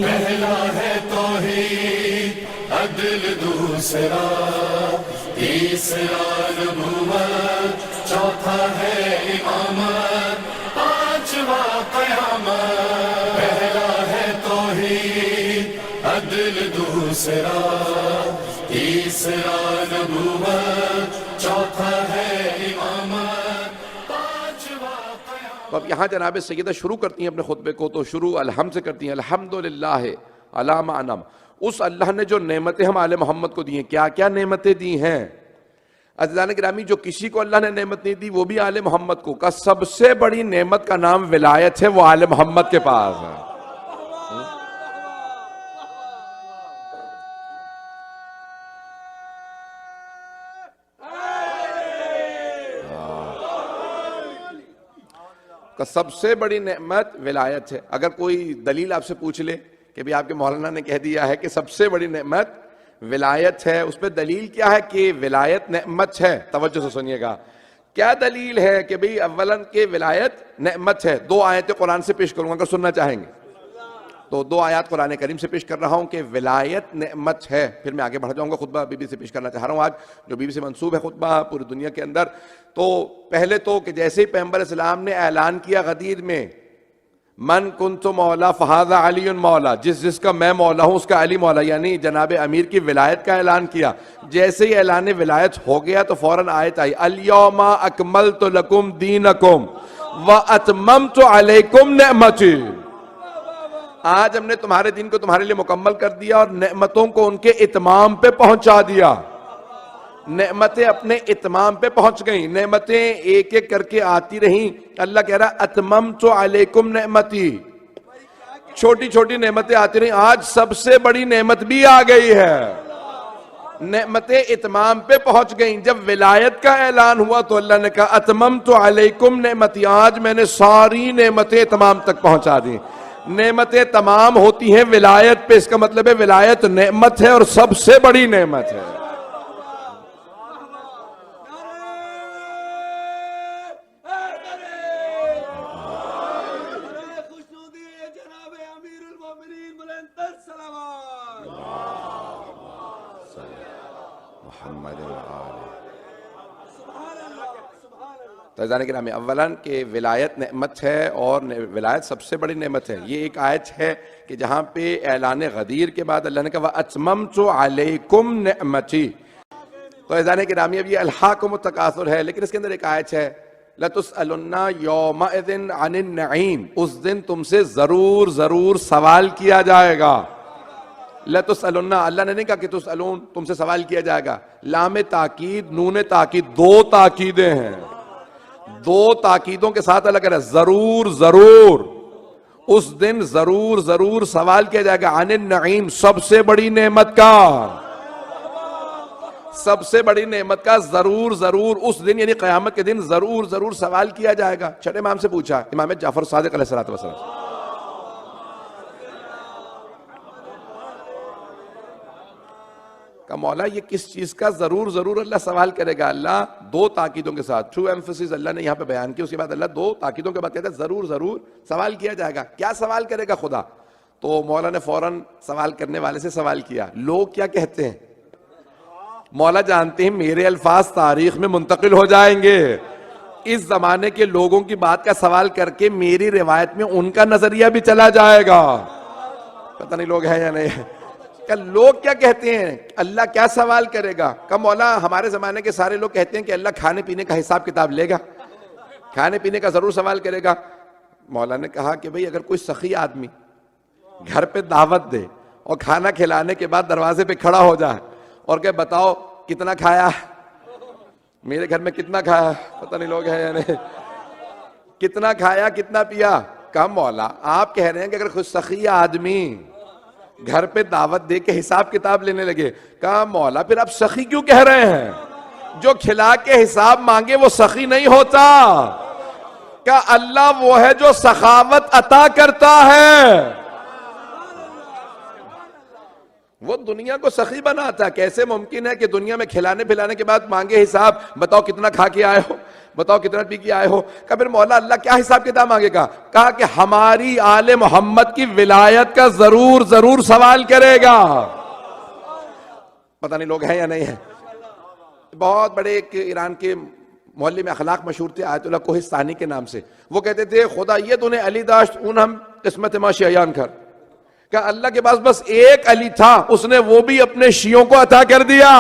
پہلا ہے توحید، عدل دوسرا، تیسرا نبوت، چوتھا ہے امامت، پانچواں قیامت۔ پہلا ہے توحید، عدل دوسرا، تیسرا نبوت، چوتھا ہے امامت، پانچواں قیامت۔ تو اب یہاں جناب سیدہ شروع کرتی ہیں اپنے خطبے کو، تو شروع الحمد سے کرتی ہیں، الحمدللہ علی ما انعم۔ اس اللہ نے جو نعمتیں ہم آل محمد کو دی ہیں، کیا کیا نعمتیں دی ہیں عزیزان گرامی؟ جو کسی کو اللہ نے نعمت نہیں دی وہ بھی آل محمد کو، کا سب سے بڑی نعمت کا نام ولایت ہے، وہ آل محمد کے پاس ہے۔ کا سب سے بڑی نعمت ولایت ہے۔ اگر کوئی دلیل آپ سے پوچھ لے کہ بھی آپ کے مولانا نے کہہ دیا ہے کہ سب سے بڑی نعمت ولایت ہے، اس پہ دلیل کیا ہے کہ ولایت نعمت ہے؟ توجہ سے سنیے گا، کیا دلیل ہے کہ بھی اولاً کہ ولایت نعمت ہے؟ دو آیتیں قرآن سے پیش کروں گا اگر سننا چاہیں گے تو، دو آیات قرآن کریم سے پیش کر رہا ہوں کہ ولایت نعمت ہے، پھر میں آگے بڑھ جاؤں گا۔ خطبہ بی بی سے پیش کرنا چاہ رہا ہوں آج، جو بی بی سے منسوب ہے خطبہ پوری دنیا کے اندر۔ تو پہلے تو کہ جیسے ہی پیغمبر اسلام نے اعلان کیا غدیر میں، من کنت مولا فہذا علی مولا، جس کا میں مولا ہوں اس کا علی مولا، یعنی جناب امیر کی ولایت کا اعلان کیا۔ جیسے ہی اعلان ولایت ہو گیا تو فوراً آیت آئی، الیوم اکملت لکم دینکم واتممت علیکم نعمتی، آج ہم نے تمہارے دین کو تمہارے لیے مکمل کر دیا اور نعمتوں کو ان کے اتمام پہ پہنچا دیا۔ نعمتیں اپنے اتمام پہ پہنچ گئیں، نعمتیں ایک ایک کر کے آتی رہیں۔ اللہ کہہ رہا اتممت علیکم نعمتی، چھوٹی چھوٹی نعمتیں آتی رہیں، آج سب سے بڑی نعمت بھی آ گئی ہے، نعمتیں اتمام پہ پہنچ گئیں۔ جب ولایت کا اعلان ہوا تو اللہ نے کہا اتممت علیکم نعمتی، آج میں نے ساری نعمتیں اتمام تک پہنچا دی۔ نعمتیں تمام ہوتی ہیں ولایت پہ، اس کا مطلب ہے ولایت نعمت ہے اور سب سے بڑی نعمت ہے۔ تو عزیزان گرامی، اولاً کہ ولایت نعمت ہے اور ولایت سب سے بڑی نعمت ہے۔ یہ ایک آیت ہے کہ جہاں پہ اعلان غدیر کے بعد اللہ نے کہا وَأَتْمَمْتُ عَلَيْكُمْ نِعْمَتِي۔ تو عزیزان گرامی اب یہ الہاکم التکاثر ہے، لیکن اس کے اندر ایک آیت ہے لَتُسْأَلُنَّ يَوْمَئِذٍ عَنِ النَّعِيمِ، اس دن تم سے ضرور ضرور سوال کیا جائے گا۔ لَتُسْأَلُنَّ، اللہ نے نہیں کہا کہ تسألون، تم سے سوال کیا جائے گا۔ لام تاکید، نون تاکید، دو تاکیدیں ہیں، دو تاکیدوں کے ساتھ اللہ کہہ رہا ہے ضرور ضرور، اس دن ضرور ضرور سوال کیا جائے گا عن النعیم، سب سے بڑی نعمت کا، سب سے بڑی نعمت کا ضرور ضرور اس دن، یعنی قیامت کے دن ضرور ضرور سوال کیا جائے گا۔ چھٹے امام سے پوچھا، امام جعفر صادق علیہ الصلوۃ والسلام، کہ مولا یہ کس چیز کا ضرور ضرور اللہ سوال کرے گا؟ اللہ دو تاکیدوں کے ساتھ، ٹرو ایمفیسس اللہ نے یہاں پہ بیان کی، اس کے بعد اللہ دو تاکیدوں کے بعد کہتا ہے ضرور ضرور سوال کیا جائے گا۔ کیا سوال کرے گا خدا؟ تو مولا نے فوراً سوال کرنے والے سے سوال کیا، لوگ کیا کہتے ہیں؟ مولا جانتے ہیں میرے الفاظ تاریخ میں منتقل ہو جائیں گے، اس زمانے کے لوگوں کی بات کا سوال کر کے میری روایت میں ان کا نظریہ بھی چلا جائے گا۔ پتہ نہیں لوگ ہیں یا نہیں، کہ لوگ کیا کہتے ہیں، اللہ کیا سوال کرے گا؟ کہ مولا ہمارے زمانے کے سارے لوگ کہتے ہیں کہ اللہ کھانے پینے کا حساب کتاب لے گا، کھانے پینے کا ضرور سوال کرے گا۔ مولا نے کہا کہ بھئی اگر کوئی سخی آدمی گھر پہ دعوت دے اور کھانا کھلانے کے بعد دروازے پہ کھڑا ہو جائے اور کہ بتاؤ کتنا کھایا، میرے گھر میں کتنا کھایا، پتہ نہیں لوگ ہیں یا نہیں، کتنا کھایا کتنا پیا؟ کہا مولا آپ کہہ رہے ہیں کہ اگر کوئی سخی آدمی گھر پہ دعوت دے کے حساب کتاب لینے لگے، کہا مولا پھر آپ سخی کیوں کہہ رہے ہیں؟ جو کھلا کے حساب مانگے وہ سخی نہیں ہوتا، کہ اللہ وہ ہے جو سخاوت عطا کرتا ہے، وہ دنیا کو سخی بناتا ہے. کیسے ممکن ہے کہ دنیا میں کھلانے پلانے کے بعد مانگے حساب, بتاؤ کتنا کھا کے آئے ہو, بتاؤ کتنا پی کے آئے ہو. کہ پھر مولا اللہ کیا حساب کتاب مانگے گا؟ کہا کہ ہماری آل محمد کی ولایت کا ضرور سوال کرے گا. پتہ نہیں لوگ ہیں یا نہیں ہیں. بہت بڑے ایک ایران کے معلم اخلاق مشہور تھے آیت اللہ کوہستانی کے نام سے. وہ کہتے تھے خدا یہ تو نے علی داشت اون ہم قسمت ما شیعان کر, کہ اللہ کے پاس بس ایک علی تھا, اس نے وہ بھی اپنے شیعوں کو عطا کر دیا.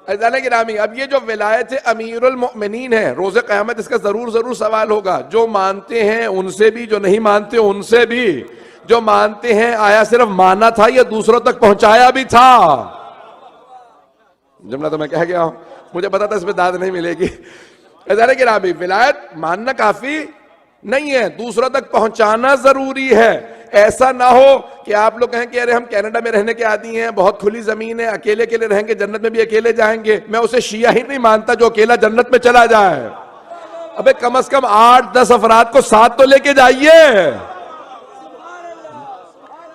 عزیزان گرامی, اب یہ جو ولایت امیر المؤمنین ہے, روز قیامت اس کا ضرور سوال ہوگا. جو مانتے ہیں ان سے بھی, جو نہیں مانتے ان سے بھی. جو مانتے ہیں آیا صرف مانا تھا یا دوسروں تک پہنچایا بھی تھا؟ جملہ تو میں کہہ گیا ہوں, مجھے پتا تھا اس پہ داد نہیں ملے گی. عزیزان گرامی, ولایت ماننا کافی نہیں ہے, دوسروں تک پہنچانا ضروری ہے. ایسا نہ ہو کہ آپ لوگ کہیں کہ ارے ہم کینیڈا میں رہنے کے عادی ہیں, بہت کھلی زمین ہے, اکیلے اکیلے رہیں گے, جنت میں بھی اکیلے جائیں گے. میں اسے شیعہ ہی نہیں مانتا جو اکیلا جنت میں چلا جائے. ابے کم از کم 8-10 افراد کو ساتھ تو لے کے جائیے.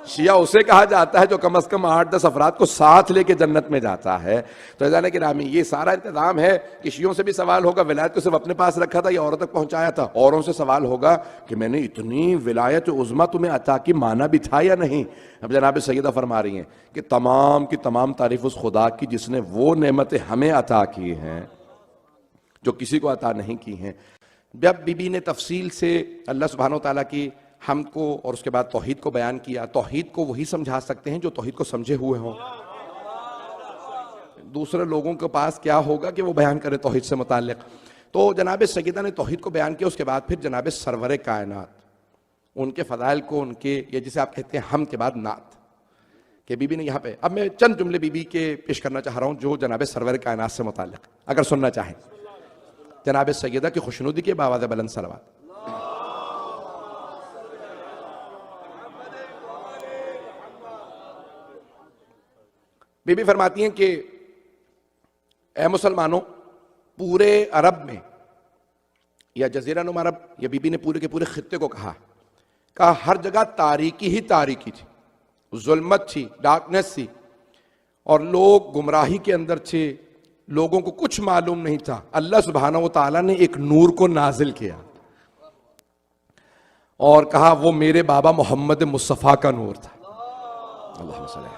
شیعہ اسے کہا جاتا ہے جو کم از کم 8-10 افراد کو ساتھ لے کے جنت میں جاتا ہے. تو عزیزان گرامی, یہ سارا انتظام ہے کہ شیعوں سے بھی سوال ہوگا ولایت کو صرف اپنے پاس رکھا تھا یا اوروں تک پہنچایا تھا. اوروں سے سوال ہوگا کہ میں نے اتنی ولایت عظمیٰ تمہیں عطا کی, مانا بھی تھا یا نہیں. اب جناب سیدہ فرما رہی ہیں کہ تمام کی تمام تعریف اس خدا کی جس نے وہ نعمتیں ہمیں عطا کی ہیں جو کسی کو عطا نہیں کی ہیں. جب بی بی نے تفصیل سے اللہ سبحانہ و تعالیٰ کی ہم کو اور اس کے بعد توحید کو بیان کیا. توحید کو وہی سمجھا سکتے ہیں جو توحید کو سمجھے ہوئے ہوں. دوسرے لوگوں کے پاس کیا ہوگا کہ وہ بیان کرے توحید سے متعلق. تو جناب سیدہ نے توحید کو بیان کیا. اس کے بعد پھر جناب سرور کائنات, ان کے فضائل کو, ان کے یہ جسے آپ کہتے ہیں ہم کے بعد نعت, کہ بی بی نے یہاں پہ, اب میں چند جملے بی بی کے پیش کرنا چاہ رہا ہوں جو جناب سرور کائنات سے متعلق, اگر سننا چاہیں. جناب سیدہ کی خوشنودی کے باواز بلند صلوات. بی بی فرماتی ہیں کہ اے مسلمانوں, پورے عرب میں یا جزیرہ نما عرب, یا بی بی نے پورے کے پورے خطے کو کہا ہر جگہ تاریکی ہی تاریکی تھی, ظلمت تھی, ڈارکنیس تھی, اور لوگ گمراہی کے اندر تھے, لوگوں کو کچھ معلوم نہیں تھا. اللہ سبحانہ و تعالیٰ نے ایک نور کو نازل کیا اور کہا وہ میرے بابا محمد مصطفیٰ کا نور تھا. اللہم صلی اللہ علیہ وسلم.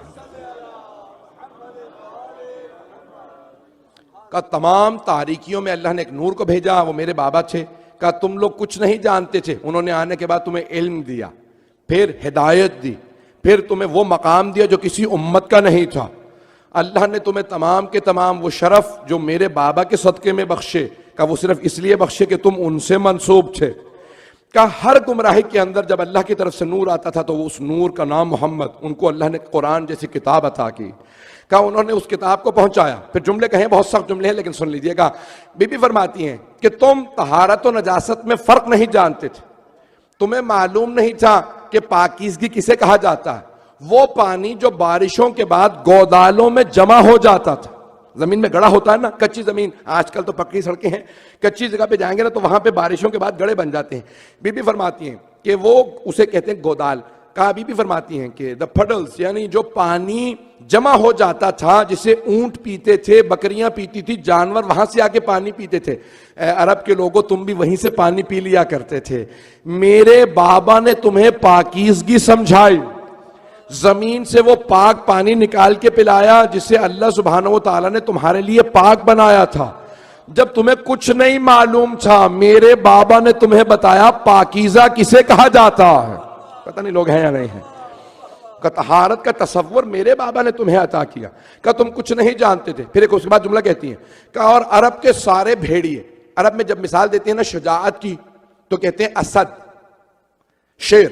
کہ تمام تاریکیوں میں اللہ نے ایک نور کو بھیجا, وہ میرے بابا تھے. کہ تم لوگ کچھ نہیں جانتے تھے, انہوں نے آنے کے بعد تمہیں علم دیا, پھر ہدایت دی, پھر تمہیں وہ مقام دیا جو کسی امت کا نہیں تھا. اللہ نے تمہیں تمام کے تمام وہ شرف جو میرے بابا کے صدقے میں بخشے, کہ وہ صرف اس لیے بخشے کہ تم ان سے منسوب تھے. کہ ہر گمراہی کے اندر جب اللہ کی طرف سے نور آتا تھا تو وہ اس نور کا نام محمد, ان کو اللہ نے قرآن جیسی کتاب عطا کی. کہ انہوں نے اس کتاب کو پہنچایا. پھر جملے کہیں, بہت سخت جملے ہیں لیکن سن لیجئے گا. بی بی فرماتی ہیں کہ تم طہارت و نجاست میں فرق نہیں جانتے تھے, تمہیں معلوم نہیں تھا کہ پاکیزگی کسے کہا جاتا ہے. وہ پانی جو بارشوں کے بعد گودالوں میں جمع ہو جاتا تھا, زمین میں گڑا ہوتا ہے نا, کچی زمین, آج کل تو پکی سڑکیں ہیں, کچی جگہ پہ جائیں گے نا تو وہاں پہ بارشوں کے بعد گڑے بن جاتے ہیں. بی بی فرماتی ہیں کہ وہ اسے کہتے ہیں گودال. کہا بی بی فرماتی ہیں کہ the puddles, یعنی جو پانی جمع ہو جاتا تھا جسے اونٹ پیتے تھے, بکریاں پیتی تھی, جانور وہاں سے آ کے پانی پیتے تھے. عرب کے لوگوں تم بھی وہیں سے پانی پی لیا کرتے تھے. میرے بابا نے تمہیں پاکیزگی سمجھائی, زمین سے وہ پاک پانی نکال کے پلایا جسے اللہ سبحانہ و تعالیٰ نے تمہارے لیے پاک بنایا تھا. جب تمہیں کچھ نہیں معلوم تھا, میرے بابا نے تمہیں بتایا پاکیزہ کسے کہا جاتا ہے. پتہ نہیں لوگ ہیں یا نہیں ہیں. کہ طہارت کا تصور میرے بابا نے تمہیں عطا کیا, کہ تم کچھ نہیں جانتے تھے. پھر ایک اس کے بعد جملہ کہتی ہیں کہ اور عرب کے سارے بھیڑیے, عرب میں جب مثال دیتے ہیں نا شجاعت کی تو کہتے ہیں اسد, شیر,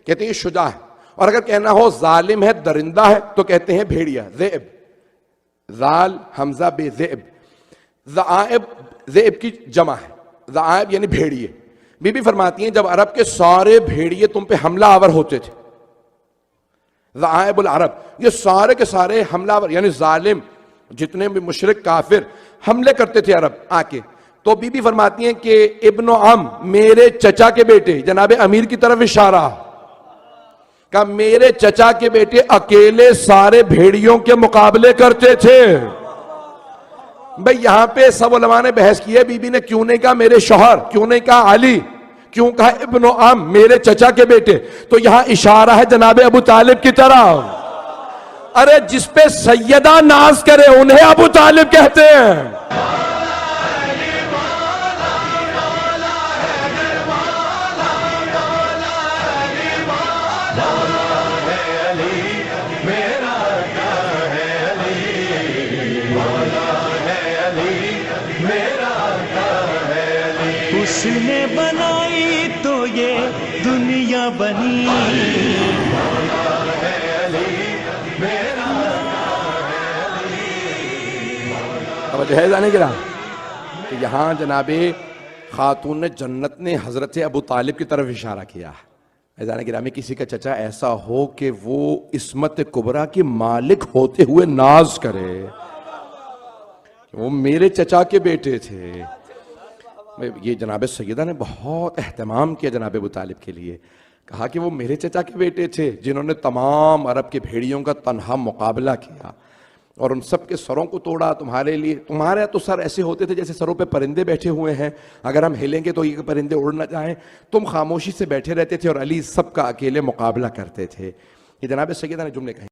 کہتے ہیں یہ شجاع ہے. اور اگر کہنا ہو ظالم ہے, درندہ ہے, تو کہتے ہیں بھیڑیا, ذئب, ذال حمزہ بے ذئب. ذئب ذئب کی جمع ہے, ذئب یعنی بھیڑیے. بی بی فرماتی ہیں جب عرب کے سارے بھیڑیے تم پہ حملہ آور ہوتے تھے, ذئاب العرب, یہ سارے کے سارے حملہ آور یعنی ظالم, جتنے بھی مشرک کافر حملے کرتے تھے عرب آ کے, تو بی بی فرماتی ہیں کہ ابن عم, میرے چچا کے بیٹے, جناب امیر کی طرف اشارہ, کہا میرے چچا کے بیٹے اکیلے سارے بھیڑیوں کے مقابلے کرتے تھے. بھئی یہاں پہ سب علماء نے بحث کی ہے, بی بی نے کیوں نہیں کہا میرے شوہر, کیوں نہیں کہا علی, کیوں کہا ابن عم میرے چچا کے بیٹے؟ تو یہاں اشارہ ہے جناب ابو طالب کی طرف. ارے جس پہ سیدہ ناز کرے انہیں ابو طالب کہتے ہیں. اس نے بنائی تو یہ دنیا بنی. توجہ ہے جانے گرا کہ یہاں جناب خاتون جنت نے حضرت ابو طالب کی طرف اشارہ کیا. جانے گرا میں کسی کا چچا ایسا ہو کہ وہ عصمت کبریٰ کے مالک ہوتے ہوئے ناز کرے, وہ میرے چچا کے بیٹے تھے. یہ جناب سیدہ نے بہت اہتمام کیا جناب ابو طالب کے لیے, کہا کہ وہ میرے چچا کے بیٹے تھے جنہوں نے تمام عرب کے بھیڑیوں کا تنہا مقابلہ کیا اور ان سب کے سروں کو توڑا تمہارے لیے. تمہارے تو سر ایسے ہوتے تھے جیسے سروں پہ پرندے بیٹھے ہوئے ہیں, اگر ہم ہلیں گے تو یہ پرندے اڑ نہ جائیں. تم خاموشی سے بیٹھے رہتے تھے اور علی سب کا اکیلے مقابلہ کرتے تھے. یہ جناب سیدہ نے جملے کہے.